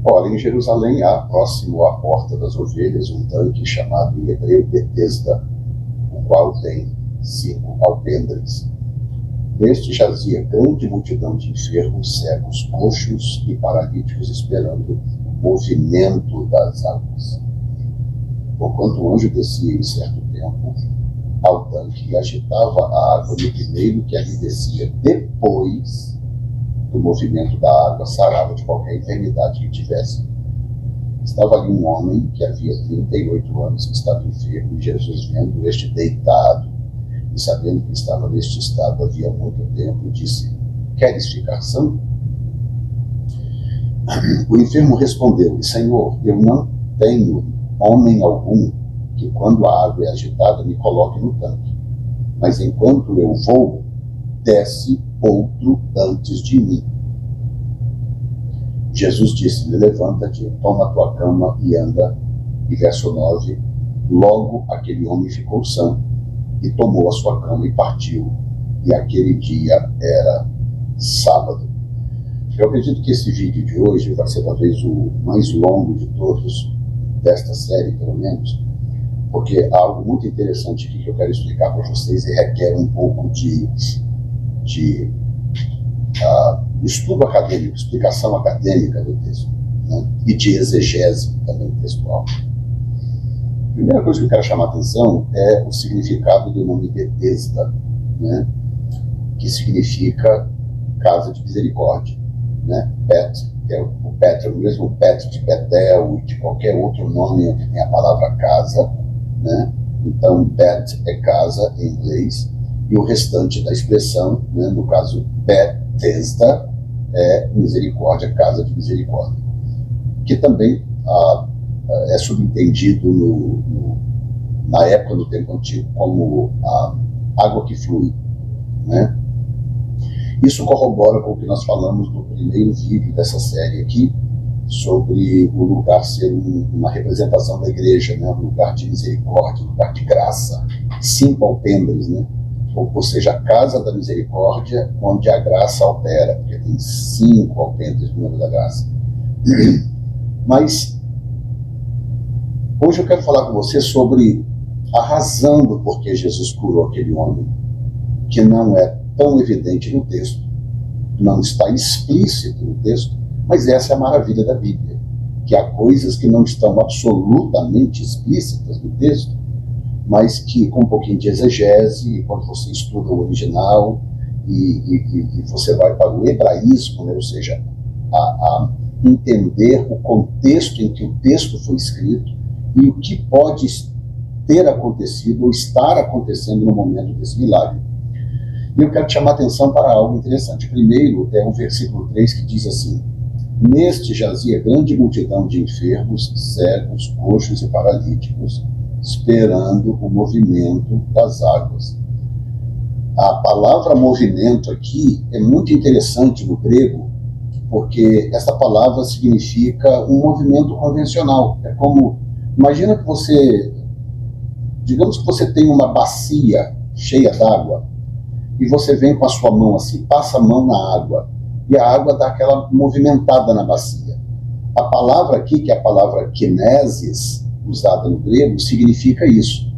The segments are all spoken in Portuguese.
Ora, em Jerusalém há, próximo à Porta das Ovelhas, um tanque chamado em hebreu Betesda, o qual tem 5 alpendres. Neste jazia grande multidão de enfermos, cegos, coxos e paralíticos, esperando o movimento das águas. Porquanto o anjo descia em certo tempo ao tanque e agitava a água no primeiro que ali descia, depois do movimento da água, sarava de qualquer enfermidade que tivesse. Estava ali um homem que havia 38 anos, que estava enfermo, e Jesus, vendo este deitado, e sabendo que estava neste estado havia muito tempo, disse: queres ficar são? O enfermo respondeu-lhe: Senhor, eu não tenho homem algum que, quando a água é agitada, me coloque no tanque. Mas enquanto eu vou, desce outro antes de mim. Jesus disse-lhe: levanta-te, toma a tua cama e anda. E verso 9, logo aquele homem ficou são, e tomou a sua cama e partiu. E aquele dia era sábado. Eu acredito que esse vídeo de hoje vai ser talvez o mais longo de todos, desta série pelo menos, porque há algo muito interessante aqui que eu quero explicar para vocês e requer um pouco de estudo acadêmico, explicação acadêmica do texto, né? E de exegese também textual. A primeira coisa que eu quero chamar a atenção é o significado do nome Betesda, né? Que significa casa de misericórdia, né? Bet, que é o Bet, é o mesmo Bet de Betel e de qualquer outro nome onde tem a palavra casa, né? Então Bet é casa em inglês, e o restante da expressão, né, no caso Betesda, é misericórdia, casa de misericórdia, que também é subentendido na época do tempo antigo como a água que flui, né? Isso corrobora com o que nós falamos no primeiro vídeo dessa série aqui, sobre o lugar ser uma representação da igreja, né? Um lugar de misericórdia, um lugar de graça, 5 alpendres, né? Ou seja, a casa da misericórdia, onde a graça opera, porque tem 5 alpendres no número da graça. Mas hoje eu quero falar com você sobre a razão do porquê Jesus curou aquele homem, que não é tão evidente no texto, não está explícito no texto, mas essa é a maravilha da Bíblia, que há coisas que não estão absolutamente explícitas no texto, mas que com um pouquinho de exegese, quando você estuda o original e você vai para o hebraísmo, né, ou seja, a entender o contexto em que o texto foi escrito e o que pode ter acontecido ou estar acontecendo no momento desse milagre. E eu quero te chamar a atenção para algo interessante. Primeiro, é o versículo 3 que diz assim: neste jazia grande multidão de enfermos, cegos, coxos e paralíticos, esperando o movimento das águas. A palavra movimento aqui é muito interessante no grego, porque essa palavra significa um movimento convencional. É como, imagina que você, digamos que você tem uma bacia cheia d'água, e você vem com a sua mão assim, passa a mão na água, e a água dá aquela movimentada na bacia. A palavra aqui, que é a palavra kinesis, usada no grego, significa isso,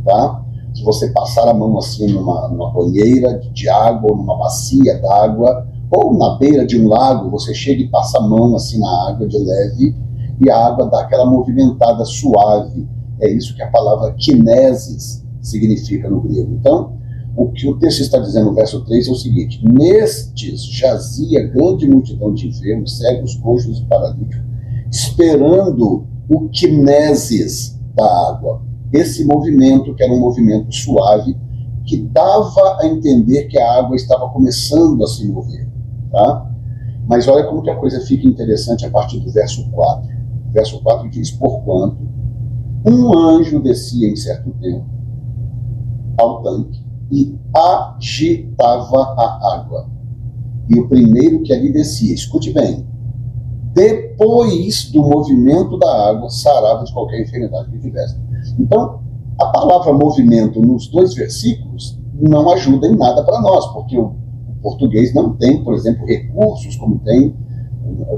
tá? Se você passar a mão assim numa banheira de água, ou numa bacia d'água, ou na beira de um lago, você chega e passa a mão assim na água de leve, e a água dá aquela movimentada suave. É isso que a palavra kinesis significa no grego. Então, o que o texto está dizendo no verso 3 é o seguinte: nestes jazia grande multidão de enfermos, cegos, coxos e paralíticos, esperando o kinesis da água. Esse movimento, que era um movimento suave, que dava a entender que a água estava começando a se mover, tá? Mas olha como que a coisa fica interessante a partir do verso 4. O verso 4 diz: porquanto um anjo descia em certo tempo ao tanque e agitava a água. E o primeiro que ali descia, escute bem, depois do movimento da água, sarava de qualquer enfermidade que tivesse. Então, a palavra movimento nos 2 versículos não ajuda em nada para nós, porque o português não tem, por exemplo, recursos como tem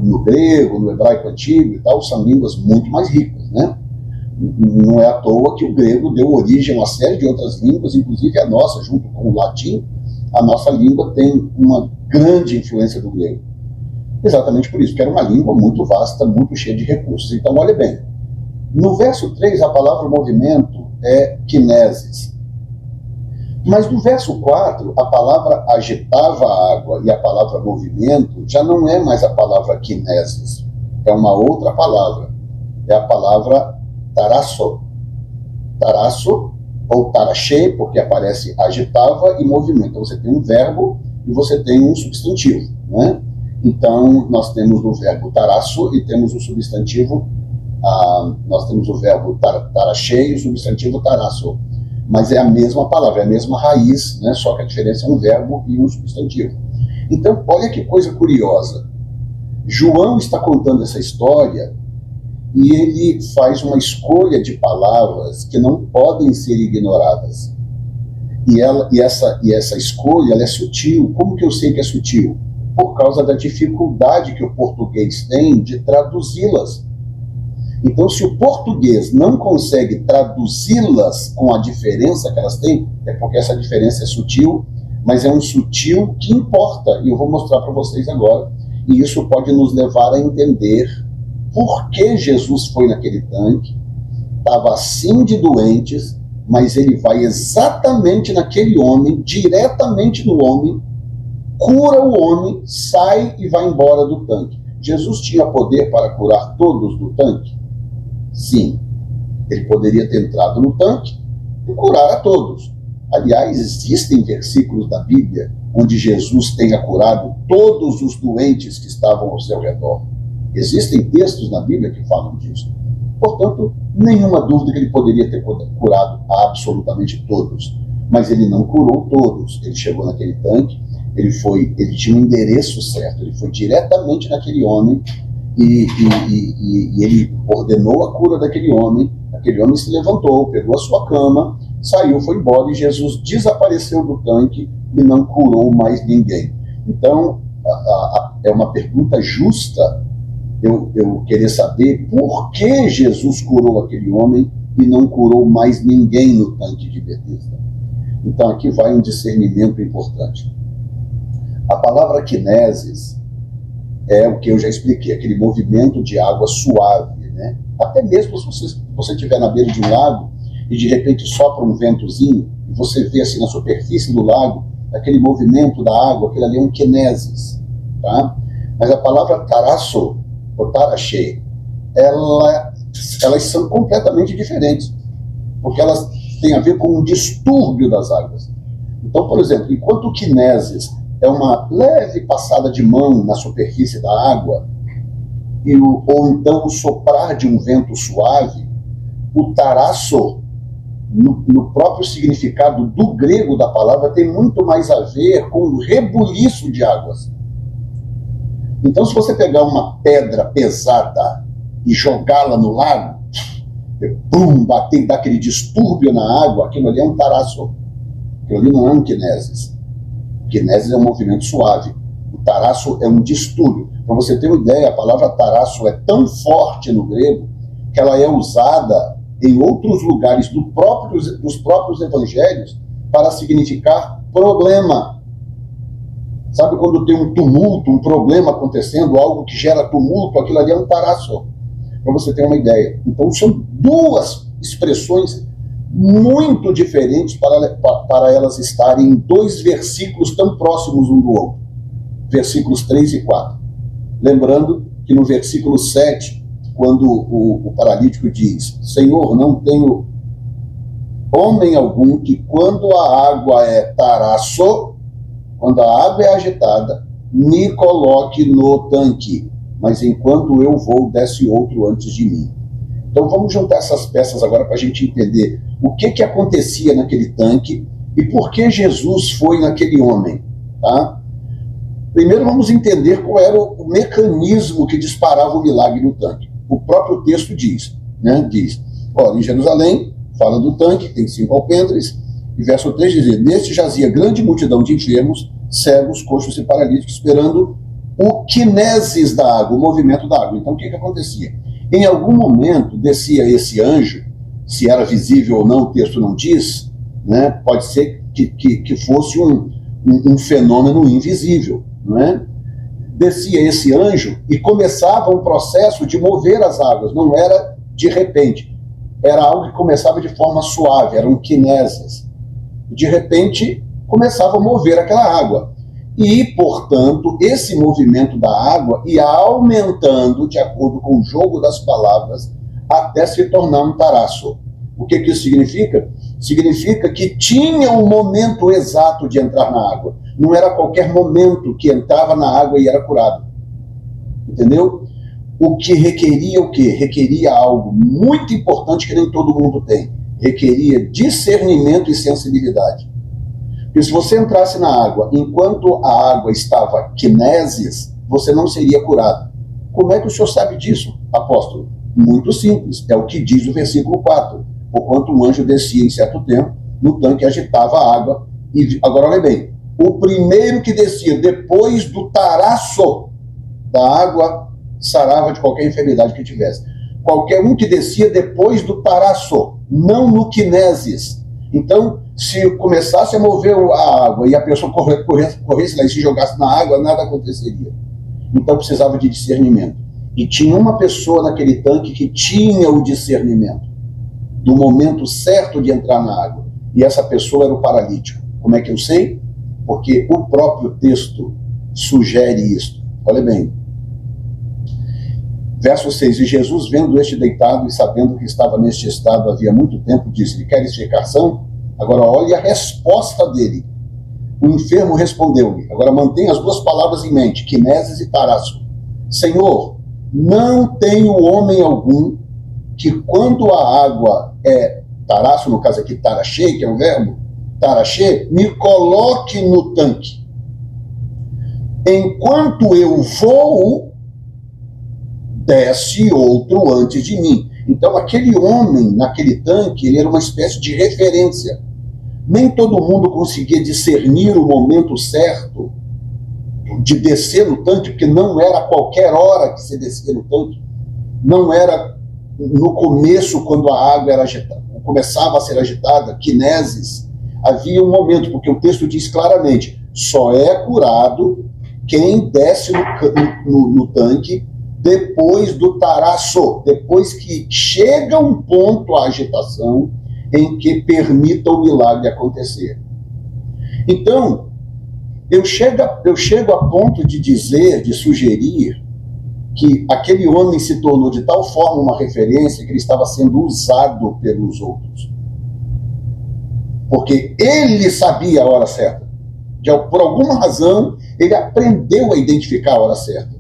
no grego, no hebraico antigo e tal, são línguas muito mais ricas, né? Não é à toa que o grego deu origem a uma série de outras línguas, inclusive a nossa, junto com o latim. A nossa língua tem uma grande influência do grego. Exatamente por isso, que era uma língua muito vasta, muito cheia de recursos. Então, olha bem, no verso 3, a palavra movimento é kinesis. Mas no verso 4, a palavra agitava a água e a palavra movimento já não é mais a palavra kinesis. É uma outra palavra. É a palavra tarasso. Tarasso, ou tarachê, porque aparece agitava e movimento. Então você tem um verbo e você tem um substantivo, né? Então nós temos o verbo tarasso e temos o substantivo, nós temos o verbo tarachê e o substantivo tarasso. Mas é a mesma palavra, é a mesma raiz, né? Só que a diferença é um verbo e um substantivo. Então, olha que coisa curiosa. João está contando essa história e ele faz uma escolha de palavras que não podem ser ignoradas. E essa escolha ela é sutil. Como que eu sei que é sutil? Por causa da dificuldade que o português tem de traduzi-las. Então, se o português não consegue traduzi-las com a diferença que elas têm, é porque essa diferença é sutil, mas é um sutil que importa, e eu vou mostrar para vocês agora. E isso pode nos levar a entender por que Jesus foi naquele tanque, estava assim de doentes, mas ele vai exatamente naquele homem, diretamente no homem, cura o homem, sai e vai embora do tanque. Jesus tinha poder para curar todos do tanque? Sim, ele poderia ter entrado no tanque e curar a todos. Aliás, existem versículos da Bíblia onde Jesus tenha curado todos os doentes que estavam ao seu redor. Existem textos na Bíblia que falam disso. Portanto, nenhuma dúvida que ele poderia ter curado absolutamente todos. Mas ele não curou todos. Ele chegou naquele tanque, ele tinha um endereço certo, ele foi diretamente naquele homem, e ele ordenou a cura daquele homem. Aquele homem se levantou, pegou a sua cama, saiu, foi embora, e Jesus desapareceu do tanque e não curou mais ninguém. Então, é uma pergunta justa eu querer saber por que Jesus curou aquele homem e não curou mais ninguém no tanque de Betesda. Então aqui vai um discernimento importante. A palavra kinesis é o que eu já expliquei, aquele movimento de água suave, né? Até mesmo se você estiver na beira de um lago e de repente sopra um ventozinho e você vê assim na superfície do lago aquele movimento da água, aquilo ali é um kinesis, tá? Mas a palavra tarasso ou tarachê, elas são completamente diferentes, porque elas têm a ver com um distúrbio das águas. Então, por exemplo, enquanto o kinesis é uma leve passada de mão na superfície da água, ou então o soprar de um vento suave, o tarasso, no próprio significado do grego da palavra, tem muito mais a ver com o rebuliço de águas. Então, se você pegar uma pedra pesada e jogá-la no lago, bater, dar aquele distúrbio na água, aquilo ali é um tarasso. Aquilo ali não é um kinesis. Kinesis é um movimento suave. O tarasso é um distúrbio. Para você ter uma ideia, a palavra tarasso é tão forte no grego que ela é usada em outros lugares dos próprios evangelhos para significar problema. Sabe quando tem um tumulto, um problema acontecendo, algo que gera tumulto, aquilo ali é um tarasso. Para você ter uma ideia. Então são duas expressões muito diferentes para elas estarem em dois versículos tão próximos um do outro. Versículos 3 e 4. Lembrando que no versículo 7, quando o paralítico diz: Senhor, não tenho homem algum que quando a água é tarasso, quando a água é agitada, me coloque no tanque, mas enquanto eu vou, desce outro antes de mim. Então vamos juntar essas peças agora para a gente entender o que acontecia naquele tanque e por que Jesus foi naquele homem, tá? Primeiro vamos entender qual era o mecanismo que disparava o milagre no tanque. O próprio texto diz, né? Diz, olha, em Jerusalém, fala do tanque, tem 5 alpendres, e verso 3 diz: neste jazia grande multidão de enfermos, cegos, coxos e paralíticos, esperando o kinesis da água, o movimento da água. Então, o que acontecia? Em algum momento, descia esse anjo, se era visível ou não, o texto não diz, né? Pode ser que fosse um fenômeno invisível, não é? Descia esse anjo e começava um processo de mover as águas, não era de repente, era algo que começava de forma suave, era um kinesis. De repente, começava a mover aquela água. E, portanto, esse movimento da água ia aumentando de acordo com o jogo das palavras até se tornar um tarasso. O que isso significa? Significa que tinha um momento exato de entrar na água. Não era qualquer momento que entrava na água e era curado. Entendeu? O que requeria o quê? Requeria algo muito importante que nem todo mundo tem. Requeria discernimento e sensibilidade. Porque se você entrasse na água enquanto a água estava kinesis, você não seria curado. Como é que o senhor sabe disso, apóstolo? Muito simples, é o que diz o versículo 4. Porquanto um anjo descia em certo tempo, no tanque agitava a água. E agora olha bem, o primeiro que descia depois do tarasso da água sarava de qualquer enfermidade que tivesse. Qualquer um que descia depois do tarasso, não no kinesis. Então, se começasse a mover a água e a pessoa corresse lá e se jogasse na água, nada aconteceria. Então precisava de discernimento. E tinha uma pessoa naquele tanque que tinha o discernimento do momento certo de entrar na água. E essa pessoa era o paralítico. Como é que eu sei? Porque o próprio texto sugere isso. Olha bem. Verso 6. E Jesus, vendo este deitado e sabendo que estava neste estado havia muito tempo, disse-lhe: queres ficar são? Agora olhe a resposta dele. O enfermo respondeu-lhe. Agora mantenha as duas palavras em mente, kinesis e tarasso. Senhor, não tenho homem algum que quando a água é tarasso, no caso aqui tarachê, que é o verbo, tarachê, me coloque no tanque. Enquanto eu vou, desce outro antes de mim. Então aquele homem naquele tanque, ele era uma espécie de referência. Nem todo mundo conseguia discernir o momento certo de descer no tanque, porque não era a qualquer hora que se descia no tanque. Não era no começo, quando a água era agitada, começava a ser agitada, kinesis. Havia um momento, porque o texto diz claramente, só é curado quem desce no tanque depois do tarasso, depois que chega um ponto a agitação em que permita o milagre acontecer. Então, eu chego a ponto de dizer, de sugerir, que aquele homem se tornou de tal forma uma referência que ele estava sendo usado pelos outros. Porque ele sabia a hora certa. Por alguma razão, ele aprendeu a identificar a hora certa.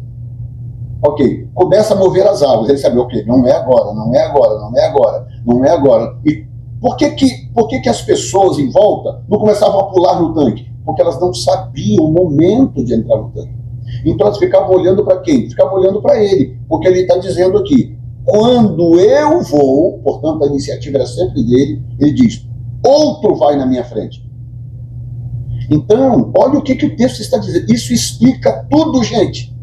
Ok, começa a mover as águas. Ele sabe, ok, não é agora, não é agora, não é agora, não é agora. E por que as pessoas em volta não começavam a pular no tanque? Porque elas não sabiam o momento de entrar no tanque. Então elas ficavam olhando para quem? Ficavam olhando para ele, porque ele está dizendo aqui, quando eu vou, portanto a iniciativa era sempre dele, ele diz, outro vai na minha frente. Então, olha o que o texto está dizendo. Isso explica tudo, gente.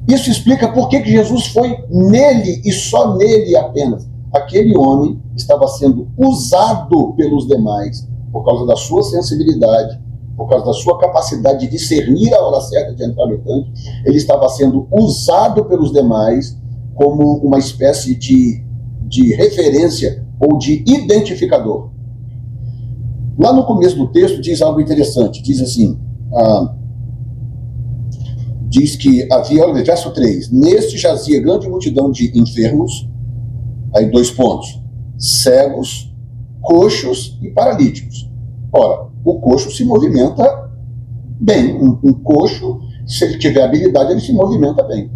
Isso explica por que Jesus foi nele e só nele apenas. Aquele homem estava sendo usado pelos demais por causa da sua sensibilidade, por causa da sua capacidade de discernir a hora certa de entrar no tanque. Ele estava sendo usado pelos demais como uma espécie de referência ou de identificador. Lá no começo do texto diz algo interessante, diz assim, diz que havia, verso 3, neste jazia grande multidão de enfermos, aí 2 pontos, cegos, coxos e paralíticos. Ora, o coxo se movimenta bem, um coxo, se ele tiver habilidade, ele se movimenta bem.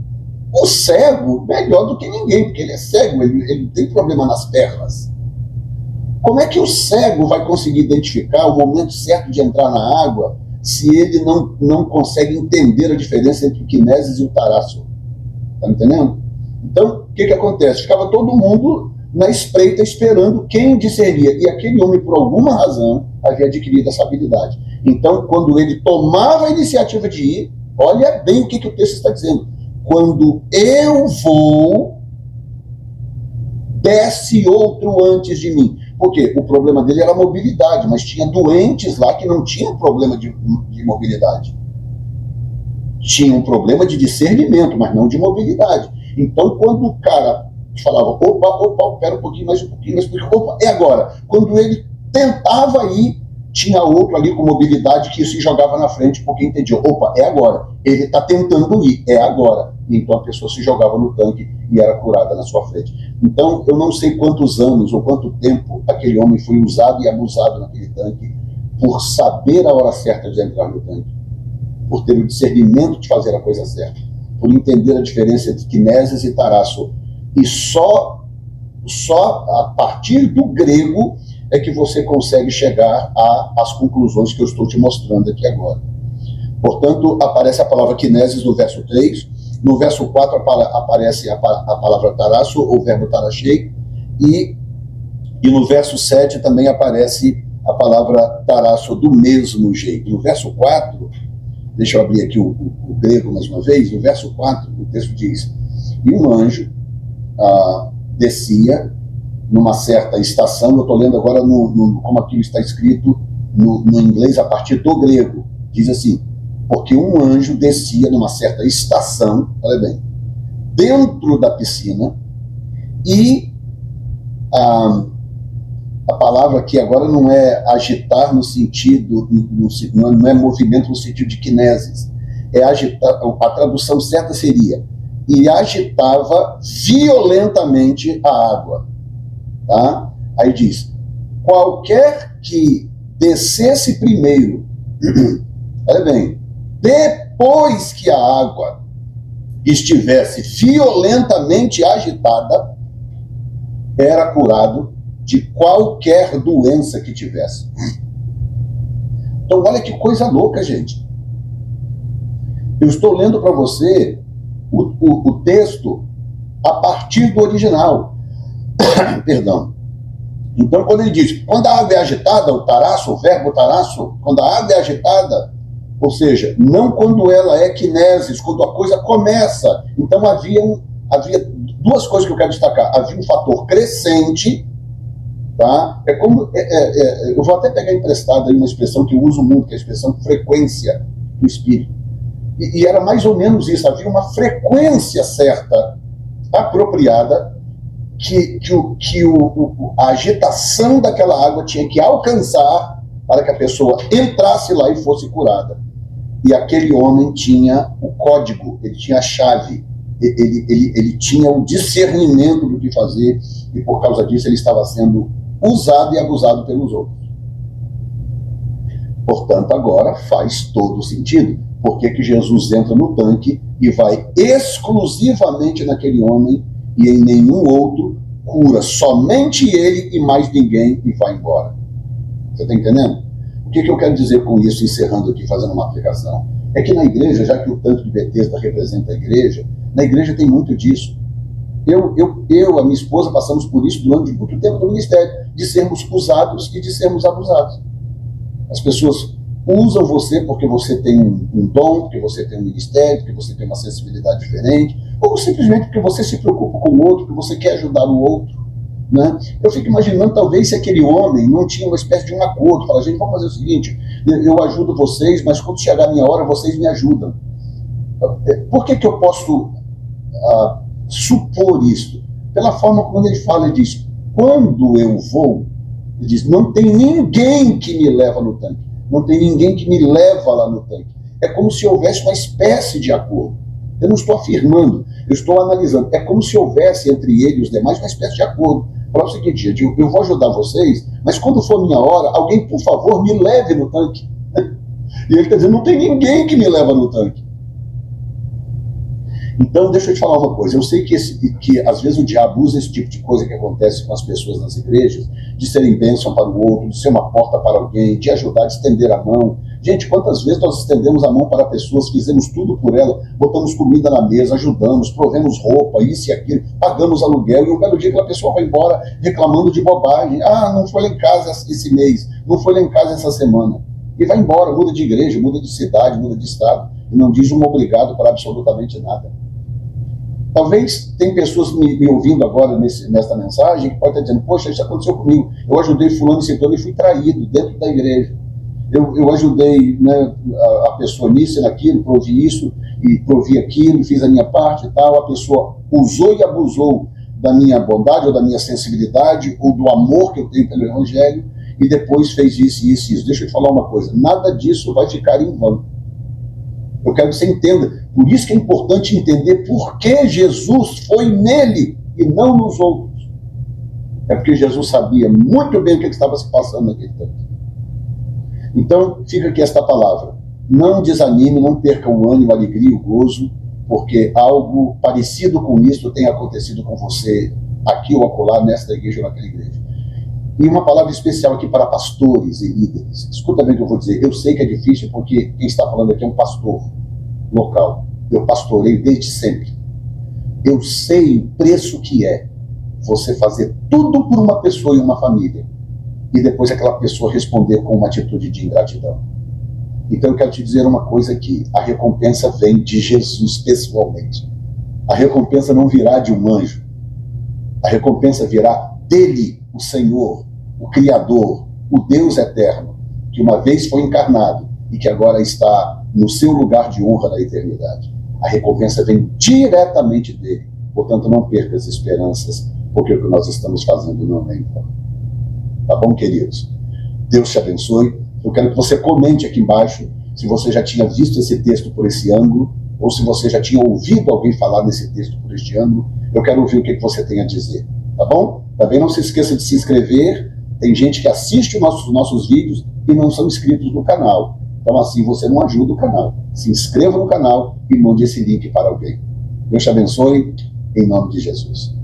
O cego, melhor do que ninguém, porque ele é cego, ele tem problema nas pernas. Como é que o cego vai conseguir identificar o momento certo de entrar na água se ele não consegue entender a diferença entre o kinesis e o tarasso? Está entendendo? Então, o que acontece? Ficava todo mundo na espreita esperando quem discernia. E aquele homem, por alguma razão, havia adquirido essa habilidade. Então, quando ele tomava a iniciativa de ir, Olha bem o que o texto está dizendo. Quando eu vou, desce outro antes de mim. Por quê? O problema dele era a mobilidade, mas tinha doentes lá que não tinham problema de mobilidade. Tinha um problema de discernimento, mas não de mobilidade. Então, quando o cara falava, opa, pera um pouquinho mais, opa, é agora. Quando ele tentava ir, tinha outro ali com mobilidade que se jogava na frente, porque entendia, opa, é agora. Ele está tentando ir, é agora. E então a pessoa se jogava no tanque e era curada na sua frente. Então, eu não sei quantos anos ou quanto tempo aquele homem foi usado e abusado naquele tanque por saber a hora certa de entrar no tanque, por ter o discernimento de fazer a coisa certa, por entender a diferença entre kinesis e tarasso. E só a partir do grego é que você consegue chegar às conclusões que eu estou te mostrando aqui agora. Portanto, aparece a palavra kinesis no verso 3, no verso 4 aparece a palavra tarasso, ou verbo tarachei, e no verso 7 também aparece a palavra tarasso do mesmo jeito. No verso 4, deixa eu abrir aqui o grego mais uma vez, no verso 4 o texto diz, e um anjo descia numa certa estação, eu estou lendo agora como aquilo está escrito no inglês a partir do grego, diz assim, porque um anjo descia numa certa estação, olha bem, dentro da piscina, e a palavra aqui agora não é agitar no sentido, não é movimento no sentido de kinesis, é agitar, a tradução certa seria, e agitava violentamente a água. Tá? Aí diz, qualquer que descesse primeiro, olha bem, depois que a água estivesse violentamente agitada, era curado de qualquer doença que tivesse. Então olha que coisa louca, gente. Eu estou lendo para você o texto a partir do original. Perdão. Então, quando ele diz, quando a água é agitada, o tarasso, o verbo tarasso, quando a água é agitada, ou seja, não quando ela é kinesis, quando a coisa começa. Então, havia duas coisas que eu quero destacar. Havia um fator crescente, tá? Eu vou até pegar emprestado aí uma expressão que eu uso muito, que é a expressão frequência do espírito. E era mais ou menos isso, havia uma frequência certa, apropriada, que a agitação daquela água tinha que alcançar para que a pessoa entrasse lá e fosse curada. E aquele homem tinha o código, ele tinha a chave, ele tinha o discernimento do que fazer, e por causa disso ele estava sendo usado e abusado pelos outros. Portanto, agora faz todo sentido. Por que Jesus entra no tanque e vai exclusivamente naquele homem e em nenhum outro, cura somente ele e mais ninguém e vai embora? Você está entendendo? O que eu quero dizer com isso, encerrando aqui, fazendo uma aplicação? É que na igreja, já que o tanque de Betesda representa a igreja, na igreja tem muito disso. A minha esposa, passamos por isso durante muito tempo no ministério, de sermos usados e de sermos abusados. As pessoas usam você porque você tem um dom, porque você tem um ministério, porque você tem uma sensibilidade diferente, ou simplesmente porque você se preocupa com o outro, porque você quer ajudar o outro. Né? Eu fico imaginando, talvez, se aquele homem não tinha uma espécie de um acordo, fala, gente, vamos fazer o seguinte, eu ajudo vocês, mas quando chegar a minha hora, vocês me ajudam. Por que eu posso supor isso? Pela forma como ele fala, ele diz, quando eu vou, ele diz, não tem ninguém que me leva no tanque, não tem ninguém que me leva lá no tanque. É como se houvesse uma espécie de acordo. Eu não estou afirmando, eu estou analisando. É como se houvesse entre ele e os demais uma espécie de acordo. Para o seguinte, eu vou ajudar vocês, mas quando for minha hora, alguém, por favor, me leve no tanque. E ele está dizendo, não tem ninguém que me leva no tanque. Então, deixa eu te falar uma coisa. Eu sei que às vezes o diabo usa esse tipo de coisa que acontece com as pessoas nas igrejas, de serem bênção para o outro, de ser uma porta para alguém, de ajudar, de estender a mão. Gente, quantas vezes nós estendemos a mão para pessoas, fizemos tudo por ela, botamos comida na mesa, ajudamos, provemos roupa, isso e aquilo, pagamos aluguel, e um belo dia aquela pessoa vai embora reclamando de bobagem. Ah, não foi lá em casa esse mês, não foi lá em casa essa semana. e vai embora, muda de igreja, muda de cidade, muda de estado, e não diz um obrigado por absolutamente nada. Talvez tem pessoas me ouvindo agora nesta mensagem que podem estar dizendo, poxa, isso aconteceu comigo, eu ajudei fulano e ciclano e fui traído dentro da igreja. Eu ajudei, né, a pessoa nisso e naquilo, provi isso e provi aquilo, fiz a minha parte e tal, a pessoa usou e abusou da minha bondade ou da minha sensibilidade ou do amor que eu tenho pelo Evangelho e depois fez isso e isso e isso. Deixa eu te falar uma coisa, nada disso vai ficar em vão. Eu quero que você entenda, por isso que é importante entender por que Jesus foi nele e não nos outros. É porque Jesus sabia muito bem o que estava se passando naquele tempo. Então, fica aqui esta palavra. Não desanime, não perca o ânimo, a alegria, o gozo, porque algo parecido com isso tem acontecido com você aqui ou acolá, nesta igreja ou naquela igreja. E uma palavra especial aqui para pastores e líderes. Escuta bem o que eu vou dizer. Eu sei que é difícil porque quem está falando aqui é um pastor local. Eu pastoreio desde sempre. Eu sei o preço que é você fazer tudo por uma pessoa e uma família e depois aquela pessoa responder com uma atitude de ingratidão. Então eu quero te dizer uma coisa aqui. A recompensa vem de Jesus pessoalmente. A recompensa não virá de um anjo. A recompensa virá dele, o Senhor, o Criador, o Deus eterno, que uma vez foi encarnado e que agora está no seu lugar de honra na eternidade. A recompensa vem diretamente dele. Portanto, não perca as esperanças, porque o que nós estamos fazendo não é em vão. Tá bom, queridos? Deus te abençoe. Eu quero que você comente aqui embaixo se você já tinha visto esse texto por esse ângulo, ou se você já tinha ouvido alguém falar nesse texto por este ângulo. Eu quero ouvir o que você tem a dizer. Tá bom? Também não se esqueça de se inscrever. Tem gente que assiste os nossos vídeos e não são inscritos no canal. Então assim você não ajuda o canal. Se inscreva no canal e mande esse link para alguém. Deus te abençoe, em nome de Jesus.